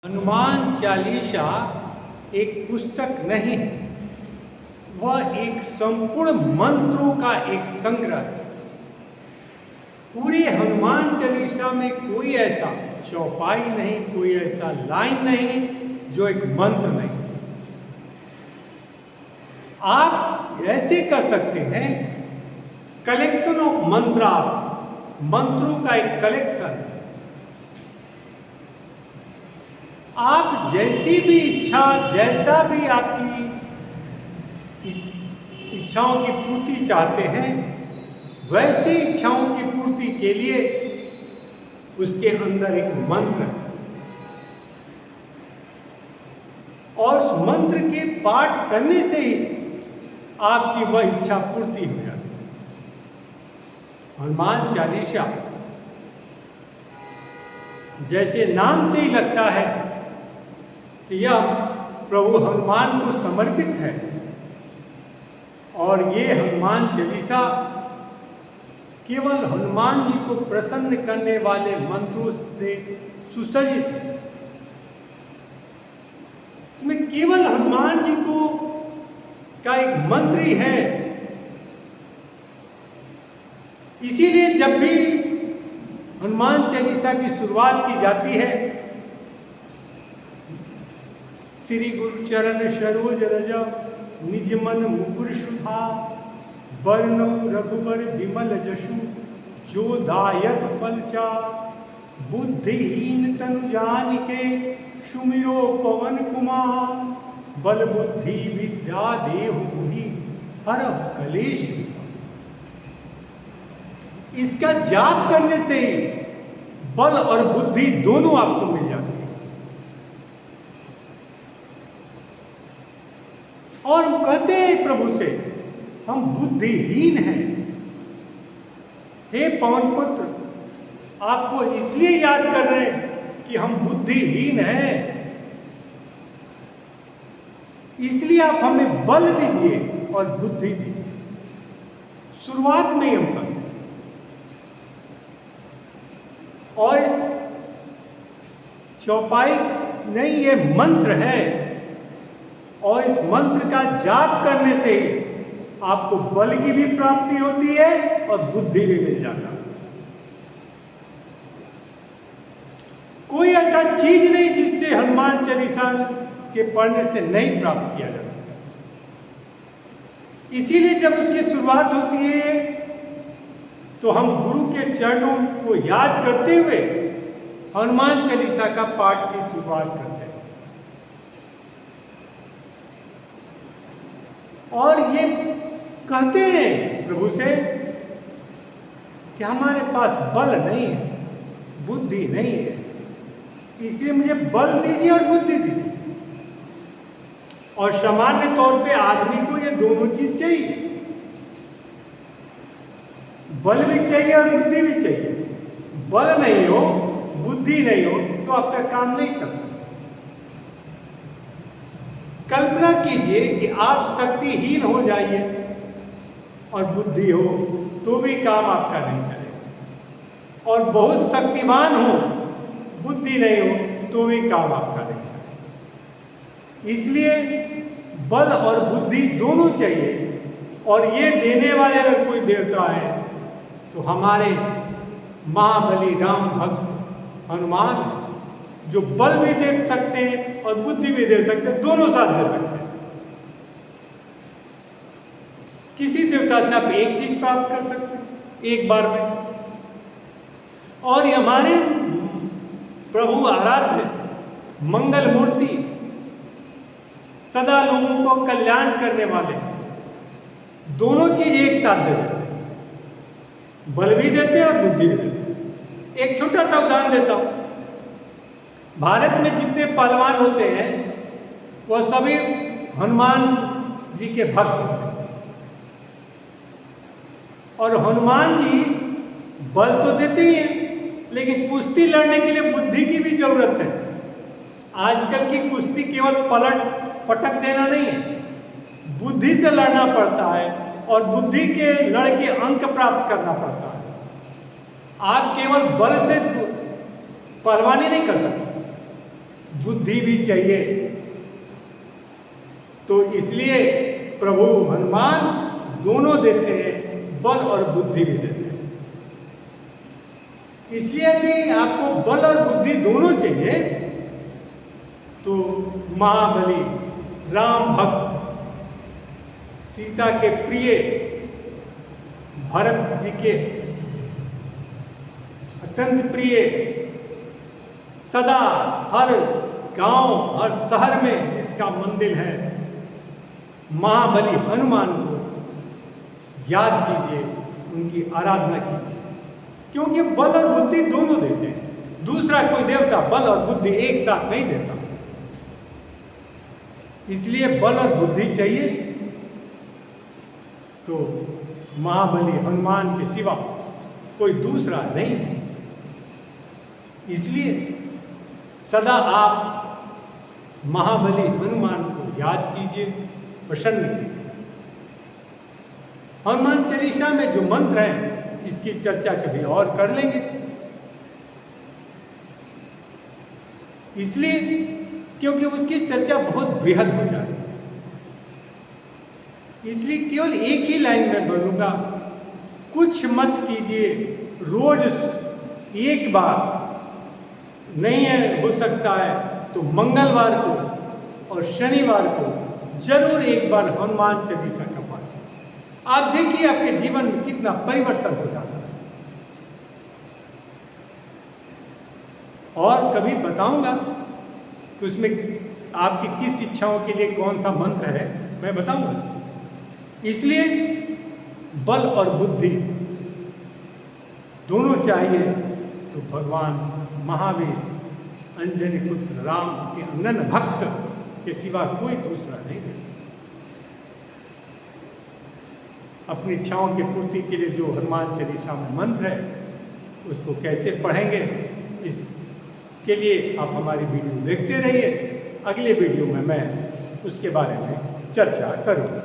हनुमान चालीसा एक पुस्तक नहीं, वह एक संपूर्ण मंत्रों का एक संग्रह है। पूरे हनुमान चालीसा में कोई ऐसा चौपाई नहीं, कोई ऐसा लाइन नहीं जो एक मंत्र नहीं। आप ऐसे कर सकते हैं, कलेक्शन ऑफ मंत्रा, मंत्रों का एक कलेक्शन। आप जैसी भी इच्छा, जैसा भी आपकी इच्छाओं की पूर्ति चाहते हैं, वैसी इच्छाओं की पूर्ति के लिए उसके अंदर एक मंत्र है और उस मंत्र के पाठ करने से ही आपकी वह इच्छा पूर्ति हो जाती है। हनुमान चालीसा जैसे नाम से ही लगता है कि यह प्रभु हनुमान को समर्पित है और ये हनुमान चालीसा केवल हनुमान जी को प्रसन्न करने वाले मंत्रों से सुसज्जित है। में केवल हनुमान जी को का एक मंत्र ही है। इसीलिए जब भी हनुमान चालीसा की शुरुआत की जाती है, श्री गुरु चरण सरोज रज निज मन मुकुर सुधा वर्ण रघुबर विमल जसु जो दायक फलचा बुद्धिहीन तनु जानिके सुमिरो पवन कुमार बल बुद्धि विद्या देहु बुद्धि हर कलेश। इसका जाप करने से ही बल और बुद्धि दोनों आपको मिल जाती है। और कहते हैं प्रभु से, हम बुद्धिहीन हैं। हे पवन पुत्र, आपको इसलिए याद कर रहे हैं कि हम बुद्धिहीन हैं, इसलिए आप हमें बल दीजिए और बुद्धि दीजिए। शुरुआत में ही हम करते हैं और इस चौपाई नहीं, ये मंत्र है और इस मंत्र का जाप करने से आपको बल की भी प्राप्ति होती है और बुद्धि भी मिल जाता है। कोई ऐसा चीज नहीं जिससे हनुमान चालीसा के पढ़ने से नहीं प्राप्त किया जा सकता। इसीलिए जब उसकी शुरुआत होती है तो हम गुरु के चरणों को याद करते हुए हनुमान चालीसा का पाठ की शुरुआत करते हैं। और ये कहते हैं प्रभु से कि हमारे पास बल नहीं है, बुद्धि नहीं है, इसलिए मुझे बल दीजिए और बुद्धि दीजिए। और सामान्य तौर पे आदमी को ये दोनों चीज चाहिए, बल भी चाहिए और बुद्धि भी चाहिए। बल नहीं हो, बुद्धि नहीं हो तो आपका काम नहीं चल सकता। कल्पना कीजिए कि आप शक्तिहीन हो जाइए और बुद्धि हो तो भी काम आपका नहीं चलेगा, और बहुत शक्तिमान हो, बुद्धि नहीं हो तो भी काम आपका नहीं चलेगा। इसलिए बल और बुद्धि दोनों चाहिए। और ये देने वाले अगर कोई देवता है तो हमारे महाबली राम भक्त हनुमान, जो बल भी दे सकते हैं और बुद्धि भी दे सकते हैं, दोनों साथ दे सकते हैं। किसी देवता से आप एक चीज प्राप्त कर सकते हैं एक बार में। और ये हमारे प्रभु आराध्य मंगल मूर्ति, सदा लोगों को कल्याण करने वाले, दोनों चीज एक साथ दे देते हैं, बल भी देते हैं और बुद्धि भी देते हैं। एक छोटा सा उदाहरण देता हूं। भारत में जितने पहलवान होते हैं वह सभी हनुमान जी के भक्त होते हैं। और हनुमान जी बल तो देते ही हैं, लेकिन कुश्ती लड़ने के लिए बुद्धि की भी जरूरत है। आजकल की कुश्ती केवल पटक देना नहीं है, बुद्धि से लड़ना पड़ता है और बुद्धि के लड़ के अंक प्राप्त करना पड़ता है। आप केवल बल से पहलवानी नहीं कर सकते। बुद्धि भी चाहिए। तो इसलिए प्रभु हनुमान दोनों देते हैं, बल और बुद्धि भी देते हैं। इसलिए यदि आपको बल और बुद्धि दोनों चाहिए तो महाबली राम भक्त, सीता के प्रिय, भरत जी के अत्यंत प्रिय, सदा हर गांव हर शहर में जिसका मंदिर है, महाबली हनुमान को याद कीजिए, उनकी आराधना कीजिए, क्योंकि बल और बुद्धि दोनों देते हैं। दूसरा कोई देवता बल और बुद्धि एक साथ नहीं देता। इसलिए बल और बुद्धि चाहिए तो महाबली हनुमान के सिवा कोई दूसरा नहीं है। इसलिए सदा आप महाबली हनुमान को याद कीजिए, प्रसन्न कीजिए। हनुमान चालीसा में जो मंत्र है इसकी चर्चा कभी और कर लेंगे। इसलिए क्योंकि उसकी चर्चा बहुत बृहद हो जाए, इसलिए केवल एक ही लाइन में बोलूंगा, कुछ मत कीजिए, रोज एक बार, नहीं है हो सकता है तो मंगलवार को और शनिवार को जरूर एक बार हनुमान चालीसा का पाठ। आप देखिए आपके जीवन में कितना परिवर्तन हो जाता है। और कभी बताऊंगा कि उसमें आपकी किस इच्छाओं के लिए कौन सा मंत्र है, मैं बताऊंगा। इसलिए बल और बुद्धि दोनों चाहिए तो भगवान महावीर, अंजनी पुत्र राम के अनन्य भक्त के सिवा कोई दूसरा नहीं दे सकता। अपनी इच्छाओं की पूर्ति के लिए जो हनुमान चालीसा में मंत्र है उसको कैसे पढ़ेंगे, इसके लिए आप हमारी वीडियो देखते रहिए। अगले वीडियो में मैं उसके बारे में चर्चा करूँगा।